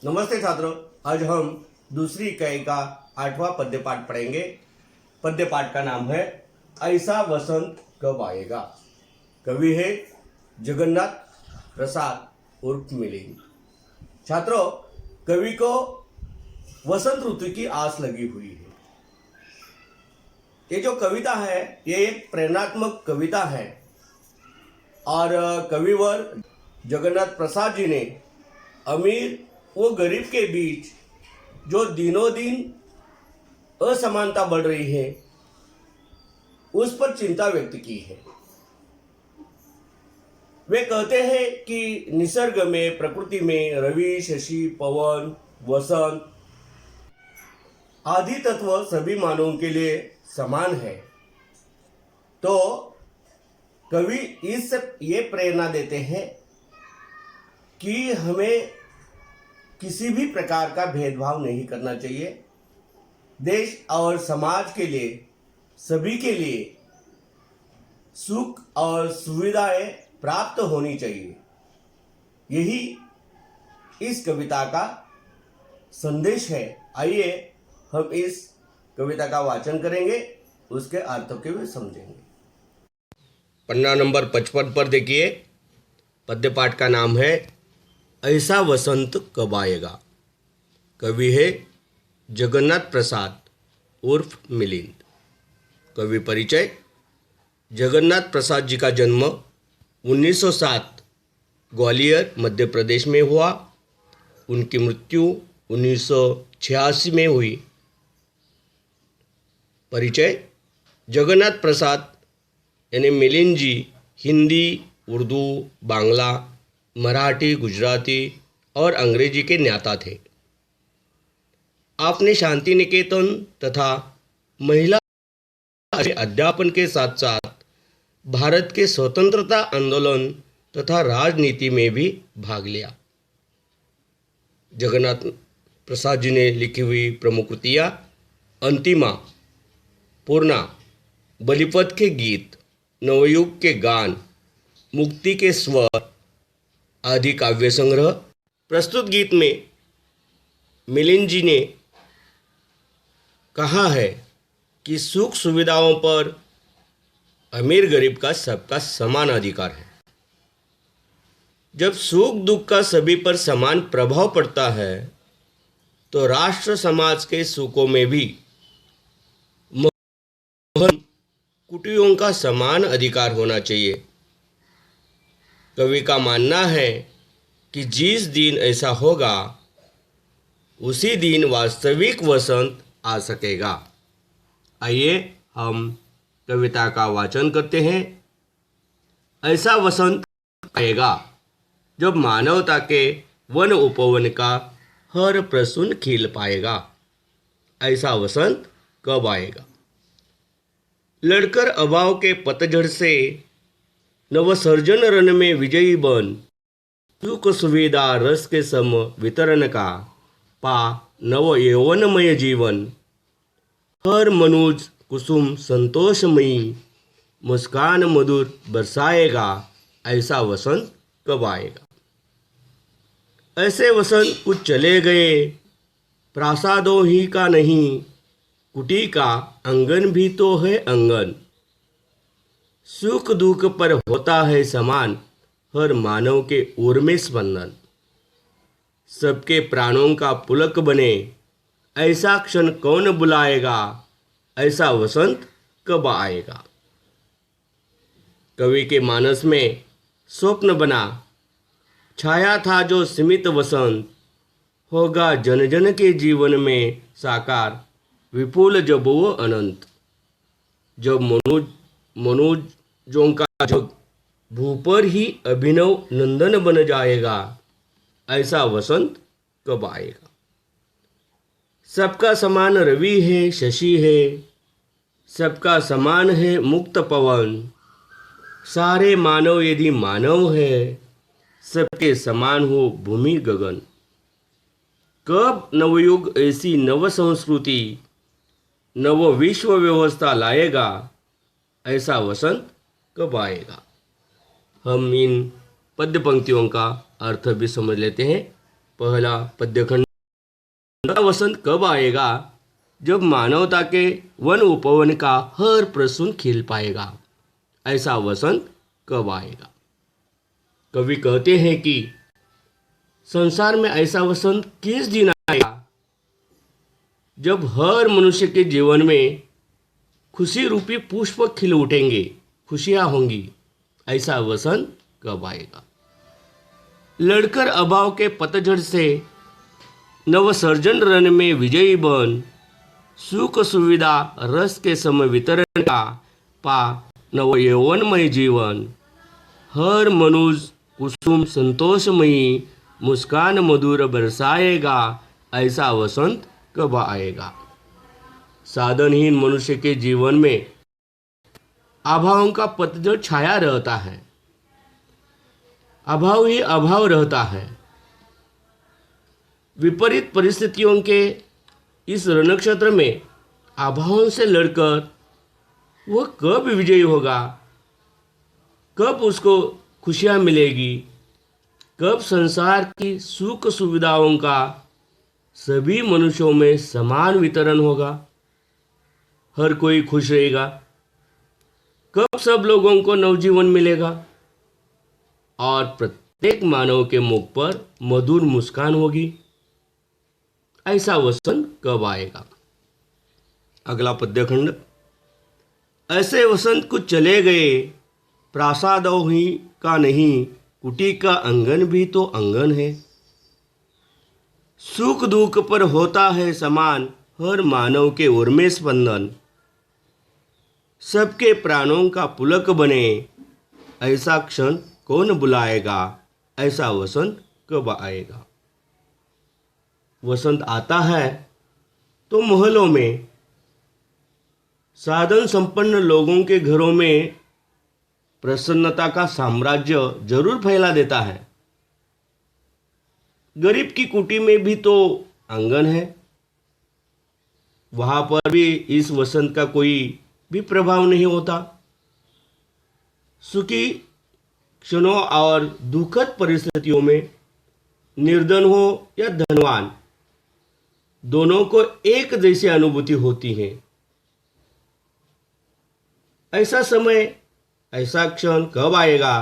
नमस्ते छात्रों, आज हम दूसरी इकाई का 8वां पद्य पाठ पढ़ेंगे। पद्य पाठ का नाम है ऐसा वसंत कब आएगा। कवि है जगन्नाथ प्रसाद उर्फ मिलिंद। छात्रों, कवि को वसंत ऋतु की आस लगी हुई है। ये जो कविता है ये एक प्रेरणात्मक कविता है और कविवर जगन्नाथ प्रसाद जी ने अमीर व गरीब के बीच जो दिनों दिन असमानता बढ़ रही है उस पर चिंता व्यक्त की है। वे कहते हैं कि निसर्ग में, प्रकृति में रवि, शशि, पवन, वसंत आदि तत्व सभी मानवों के लिए समान है। तो कवि ये प्रेरणा देते हैं कि हमें किसी भी प्रकार का भेदभाव नहीं करना चाहिए। देश और समाज के लिए, सभी के लिए सुख और सुविधाएं प्राप्त होनी चाहिए। यही इस कविता का संदेश है। आइए हम इस कविता का वाचन करेंगे, उसके अर्थों के भी समझेंगे। पन्ना नंबर 55 पर देखिए, पद्य पाठ का नाम है ऐसा वसंत कब आएगा। कवि है जगन्नाथ प्रसाद उर्फ मिलिंद। कवि परिचय। जगन्नाथ प्रसाद जी का जन्म 1907 ग्वालियर मध्य प्रदेश में हुआ। उनकी मृत्यु 1986 में हुई। परिचय। जगन्नाथ प्रसाद यानी मिलिंद जी हिंदी, उर्दू, बांग्ला, मराठी, गुजराती और अंग्रेजी के ज्ञाता थे। आपने शांति निकेतन तथा महिला अध्यापन के साथ साथ भारत के स्वतंत्रता आंदोलन तथा राजनीति में भी भाग लिया। जगन्नाथ प्रसाद जी ने लिखी हुई प्रमुख कृतियाँ अंतिमा, पूर्णा, बलिपथ के गीत, नवयुग के गान, मुक्ति के स्वर आदि काव्य संग्रह। प्रस्तुत गीत में मिलिंद जी ने कहा है कि सुख सुविधाओं पर अमीर गरीब का सबका समान अधिकार है। जब सुख दुख का सभी पर समान प्रभाव पड़ता है तो राष्ट्र समाज के सुखों में भी कुटियों का समान अधिकार होना चाहिए। कवि का मानना है कि जिस दिन ऐसा होगा उसी दिन वास्तविक वसंत आ सकेगा। आइए हम कविता का वाचन करते हैं। ऐसा वसंत आएगा जब मानवता के वन उपवन का हर प्रसून खिल पाएगा। ऐसा वसंत कब आएगा। लड़कर अभाव के पतझड़ से नवसर्जन रण में विजयी बन, सुख सुविधा रस के सम वितरण का पा नव यौवनमय जीवन। हर मनुज कुसुम संतोषमयी मुस्कान मधुर बरसाएगा। ऐसा वसंत कब आएगा। ऐसे वसंत कुछ चले गए, प्रासादों ही का नहीं, कुटी का आंगन भी तो है आंगन। सुख दुख पर होता है समान हर मानव के उर में स्पंदन। सबके प्राणों का पुलक बने ऐसा क्षण कौन बुलाएगा। ऐसा वसंत कब आएगा। कवि के मानस में स्वप्न बना, छाया था जो सीमित वसंत, होगा जन जन के जीवन में साकार विपुल जब वो अनंत। जब मनुजों का जग भू पर ही अभिनव नंदन बन जाएगा। ऐसा वसंत कब आएगा। सबका समान रवि है, शशि है, सबका समान है मुक्त पवन। सारे मानव यदि मानव है, सबके समान हो भूमि गगन। कब नवयुग ऐसी नव संस्कृति, नव विश्व व्यवस्था लाएगा। ऐसा वसंत कब आएगा। हम इन पद्य पंक्तियों का अर्थ भी समझ लेते हैं। पहला पद्यखंड, वसंत कब आएगा जब मानवता के वन उपवन का हर प्रसून खिल पाएगा। ऐसा वसंत कब आएगा। कवि कहते हैं कि संसार में ऐसा वसंत किस दिन आएगा जब हर मनुष्य के जीवन में खुशी रूपी पुष्प खिल उठेंगे, खुशियां होंगी। ऐसा वसंत कब आएगा। लड़कर अभाव के पतझड़ से नवसर्जन रण में विजयी बन, सुख सुविधा रस के समय वितरण का पा नव यौवनमय जीवन। हर मनुष्य कुसुम संतोषमयी मुस्कान मधुर बरसाएगा। ऐसा वसंत कब आएगा। साधनहीन मनुष्य के जीवन में अभावों का पतझड़ छाया रहता है, अभाव ही अभाव रहता है। विपरीत परिस्थितियों के इस रणक्षेत्र में अभावों से लड़कर वह कब विजयी होगा, कब उसको खुशियां मिलेगी, कब संसार की सुख सुविधाओं का सभी मनुष्यों में समान वितरण होगा, हर कोई खुश रहेगा, कब सब लोगों को नवजीवन मिलेगा और प्रत्येक मानव के मुख पर मधुर मुस्कान होगी। ऐसा वसंत कब आएगा। अगला पद्यखंड, ऐसे वसंत कुछ चले गए, प्रासादों ही का नहीं, कुटी का आंगन भी तो आंगन है। सुख दुख पर होता है समान, हर मानव के उर में स्पंदन। सबके प्राणों का पुलक बने, ऐसा क्षण कौन बुलाएगा। ऐसा वसंत कब आएगा। वसंत आता है तो महलों में, साधन संपन्न लोगों के घरों में प्रसन्नता का साम्राज्य जरूर फैला देता है। गरीब की कुटी में भी तो आंगन है, वहां पर भी इस वसंत का कोई भी प्रभाव नहीं होता। सुखी क्षणों और दुखद परिस्थितियों में निर्धन हो या धनवान, दोनों को एक जैसी अनुभूति होती है। ऐसा समय, ऐसा क्षण कब आएगा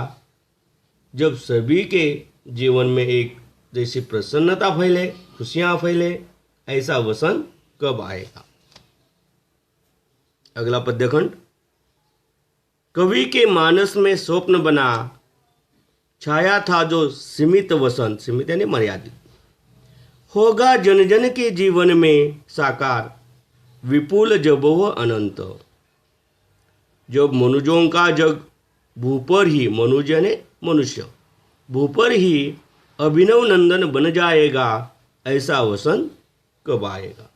जब सभी के जीवन में एक जैसी प्रसन्नता फैले, खुशियां फैले। ऐसा वसंत कब आएगा। अगला पद्यखंड, कवि के मानस में स्वप्न बना, छाया था जो सीमित वसंत, सीमित यानी मर्यादित, होगा जन जन के जीवन में साकार, विपुल जब वह अनंत। जब मनुजों का जग भू पर ही, मनुज यानी मनुष्य, भू पर ही अभिनव नंदन बन जाएगा। ऐसा वसंत कब आएगा।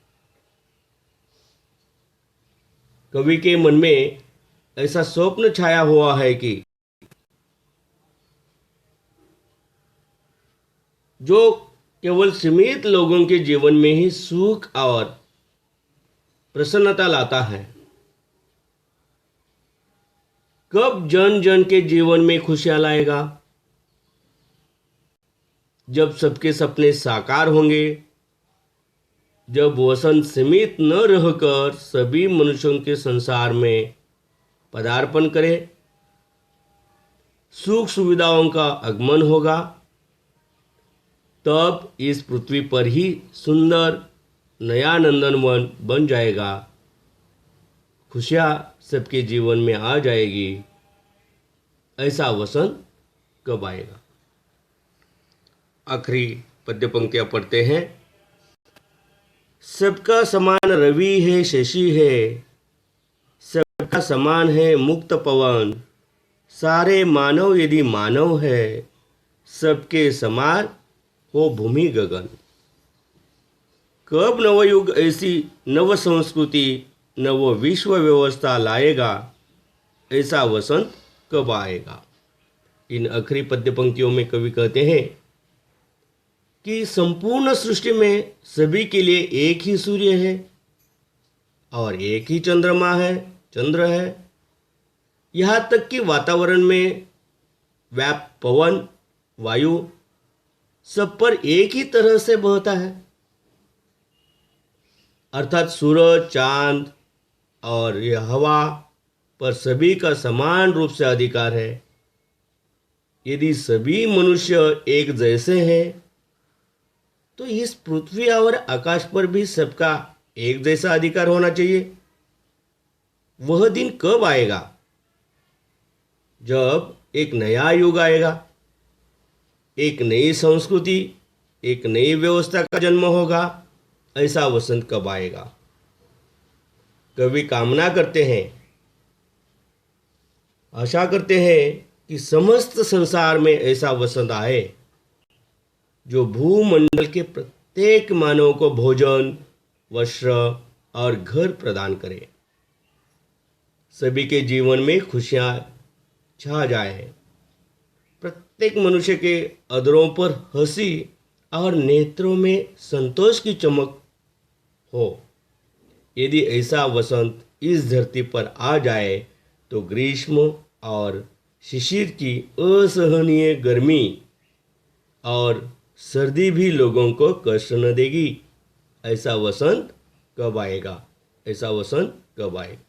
कवि के मन में ऐसा स्वप्न छाया हुआ है कि जो केवल सीमित लोगों के जीवन में ही सुख और प्रसन्नता लाता है, कब जन जन के जीवन में खुशियां लाएगा। जब सबके सपने साकार होंगे, जब वसंत सीमित न रहकर सभी मनुष्यों के संसार में पदार्पण करे, सुख सुविधाओं का आगमन होगा, तब इस पृथ्वी पर ही सुंदर नया नंदनवन बन जाएगा, खुशियां सबके जीवन में आ जाएगी। ऐसा वसंत कब आएगा। आखिरी पद्य पंक्तियां पढ़ते हैं। सबका समान रवि है शशि है, सबका समान है मुक्त पवन, सारे मानव यदि मानव है, सबके समान हो भूमि गगन। कब नवयुग ऐसी नव संस्कृति नव विश्व व्यवस्था लाएगा, ऐसा वसंत कब आएगा। इन आखिरी पद्य पंक्तियों में कवि कहते हैं कि संपूर्ण सृष्टि में सभी के लिए एक ही सूर्य है और एक ही चंद्रमा है, चंद्र है। यहाँ तक कि वातावरण में व्याप्त पवन, वायु सब पर एक ही तरह से बहता है, अर्थात सूरज, चांद और ये हवा पर सभी का समान रूप से अधिकार है। यदि सभी मनुष्य एक जैसे हैं तो इस पृथ्वी और आकाश पर भी सबका एक जैसा अधिकार होना चाहिए। वह दिन कब आएगा जब एक नया युग आएगा, एक नई संस्कृति, एक नई व्यवस्था का जन्म होगा। ऐसा वसंत कब आएगा? कवि कामना करते हैं, आशा करते हैं कि समस्त संसार में ऐसा वसंत आए जो भूमंडल के प्रत्येक मानव को भोजन, वस्त्र और घर प्रदान करे। सभी के जीवन में खुशियां छा जाए, प्रत्येक मनुष्य के अधरों पर हंसी और नेत्रों में संतोष की चमक हो। यदि ऐसा वसंत इस धरती पर आ जाए तो ग्रीष्म और शिशिर की असहनीय गर्मी और सर्दी भी लोगों को कष्ट न देगी। ऐसा वसंत कब आएगा? ऐसा वसंत कब आएगा?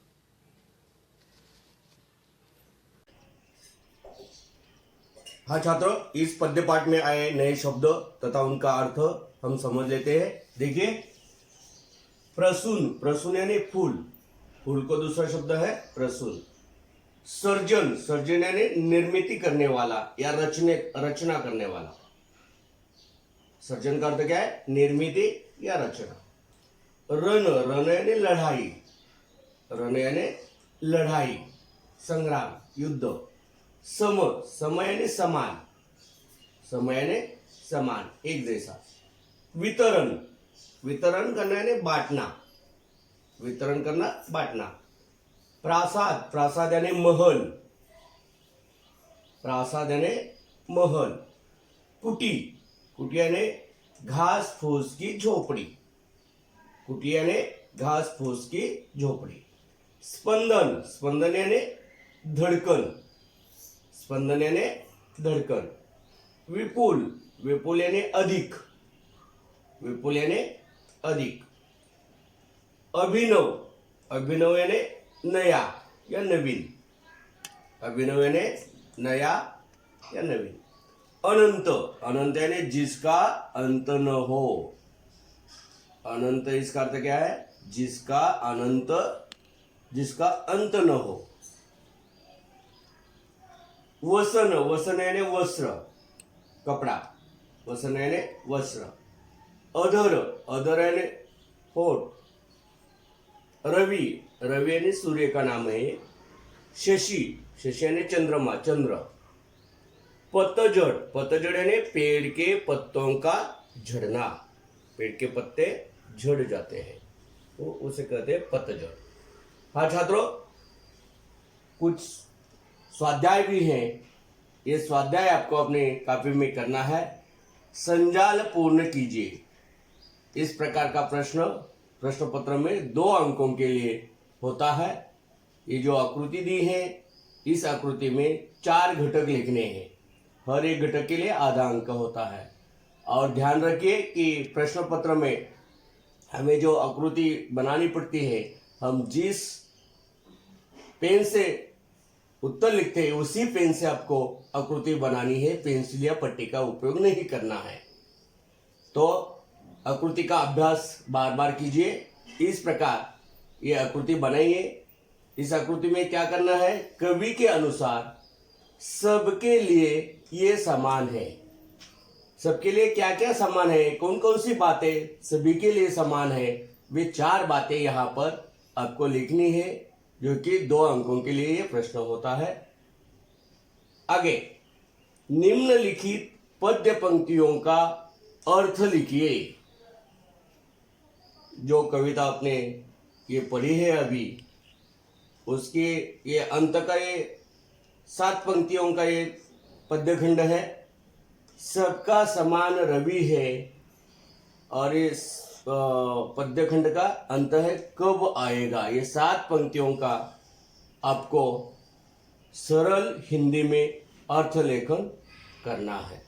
हाँ छात्रों, इस पद्य पाठ में आए नए शब्द तथा उनका अर्थ हम समझ लेते हैं। देखिए, प्रसून, प्रसून यानी फूल, फूल को दूसरा शब्द है प्रसून। सर्जन, सर्जन यानी निर्मित करने वाला या रचना करने वाला। सर्जन का अर्थ क्या है? निर्मित या रचना। रण, रण यानी लड़ाई, रण यानी लड़ाई, संग्राम, युद्ध। सम, सम यानी समान, सम यानी समान, एक जैसा। वितरण, वितरण करना यानी बांटना, वितरण करना, बांटना। प्रासाद, प्रासाद यानी महल, प्रासाद यानी महल। कुटी, कुटी यानी घास फूस की झोपड़ी, कुटी यानी घास फूस की झोपड़ी। स्पंदन, स्पंदन यानी धड़कन, स्पंदन यानी धड़कन। विपुल, विपुल यानी अधिक, विपुल यानी अधिक। अभिनव, अभिनव यानी नया या नवीन, अभिनव यानी नया या नवीन। अनंत, अनंत यानी जिसका अंत न हो, अनंत इसका अर्थ क्या है? जिसका अनंत, जिसका अंत न हो। वसन, वसन यानी वस्त्र, कपड़ा, वसन यानी वस्त्र। अधर, अधर यानी होठ। रवि, रवि यानी सूर्य का नाम है। शशि, शशि यानी चंद्रमा, चंद्र। पतझड़, पतझड़ यानी पेड़ के पत्तों का झड़ना, पेड़ के पत्ते झड़ जाते हैं तो उसे कहते हैं पतझड़। हाँ छात्रों, कुछ स्वाध्याय भी हैं। ये स्वाध्याय आपको अपने कॉपी में करना है। संजाल पूर्ण कीजिए। इस प्रकार का प्रश्न प्रश्न पत्र में 2 अंकों के लिए होता है। ये जो आकृति दी है, इस आकृति में 4 घटक लिखने हैं। हर एक घटक के लिए आधा अंक होता है। और ध्यान रखिए कि प्रश्न पत्र में हमें जो आकृति बनानी पड़ती है, हम जिस पेन से उत्तर लिखते हैं उसी पेन से आपको आकृति बनानी है। पेंसिल या पट्टी का उपयोग नहीं करना है। तो आकृति का अभ्यास बार बार कीजिए। इस प्रकार ये आकृति बनाइए। इस आकृति में क्या करना है? कवि के अनुसार सबके लिए ये समान है। सबके लिए क्या क्या समान है, कौन कौन सी बातें सभी के लिए समान है, वे 4 बातें यहाँ पर आपको लिखनी है, जो कि 2 अंकों के लिए ये प्रश्न होता है। आगे, निम्नलिखित पद्य पंक्तियों का अर्थ लिखिए। जो कविता आपने ये पढ़ी है अभी, उसके ये अंत का ये 7 पंक्तियों का ये पद्यखंड है। सबका समान रवि है, और इस पद्यखंड का अंत है कब आएगा। ये 7 पंक्तियों का आपको सरल हिंदी में अर्थ लेखन करना है।